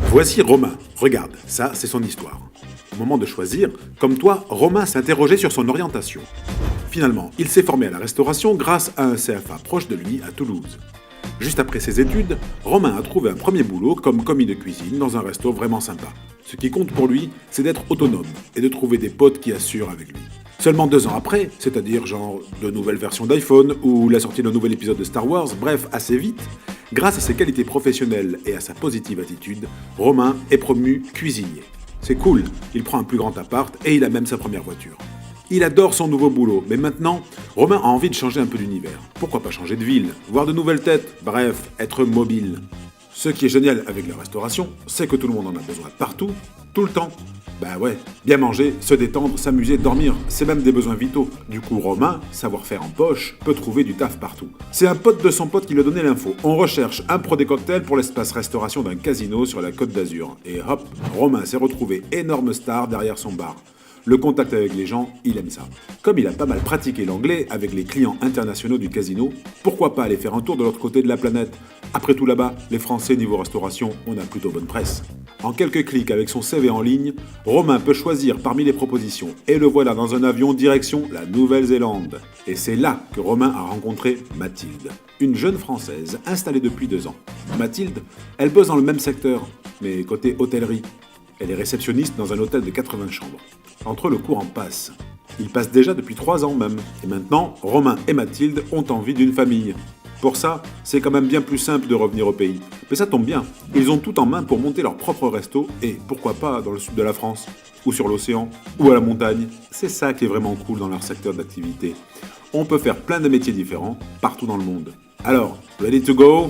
Voici Romain. Regarde, ça, c'est son histoire. Au moment de choisir, comme toi, Romain s'interrogeait sur son orientation. Finalement, il s'est formé à la restauration grâce à un CFA proche de lui à Toulouse. Juste après ses études, Romain a trouvé un premier boulot comme commis de cuisine dans un resto vraiment sympa. Ce qui compte pour lui, c'est d'être autonome et de trouver des potes qui assurent avec lui. Seulement 2 ans après, c'est-à-dire genre de nouvelles versions d'iPhone ou la sortie d'un nouvel épisode de Star Wars, bref, assez vite, grâce à ses qualités professionnelles et à sa positive attitude, Romain est promu cuisinier. C'est cool, il prend un plus grand appart et il a même sa première voiture. Il adore son nouveau boulot, mais maintenant, Romain a envie de changer un peu d'univers. Pourquoi pas changer de ville, voir de nouvelles têtes, bref, être mobile. Ce qui est génial avec la restauration, c'est que tout le monde en a besoin partout, tout le temps. Bah ouais, bien manger, se détendre, s'amuser, dormir, c'est même des besoins vitaux. Du coup, Romain, savoir-faire en poche, peut trouver du taf partout. C'est un pote de son pote qui lui a donné l'info. On recherche un pro des cocktails pour l'espace restauration d'un casino sur la Côte d'Azur. Et hop, Romain s'est retrouvé énorme star derrière son bar. Le contact avec les gens, il aime ça. Comme il a pas mal pratiqué l'anglais avec les clients internationaux du casino, pourquoi pas aller faire un tour de l'autre côté de la planète? Après tout là-bas, les Français niveau restauration, on a plutôt bonne presse. En quelques clics avec son CV en ligne, Romain peut choisir parmi les propositions et le voilà dans un avion direction la Nouvelle-Zélande. Et c'est là que Romain a rencontré Mathilde, une jeune Française installée depuis 2 ans. Mathilde, elle bosse dans le même secteur, mais côté hôtellerie. Elle est réceptionniste dans un hôtel de 80 chambres. Entre le courant passe. Il passe déjà depuis 3 ans même. Et maintenant, Romain et Mathilde ont envie d'une famille. Pour ça, c'est quand même bien plus simple de revenir au pays. Mais ça tombe bien, ils ont tout en main pour monter leur propre resto et pourquoi pas dans le sud de la France, ou sur l'océan, ou à la montagne. C'est ça qui est vraiment cool dans leur secteur d'activité. On peut faire plein de métiers différents partout dans le monde. Alors, ready to go?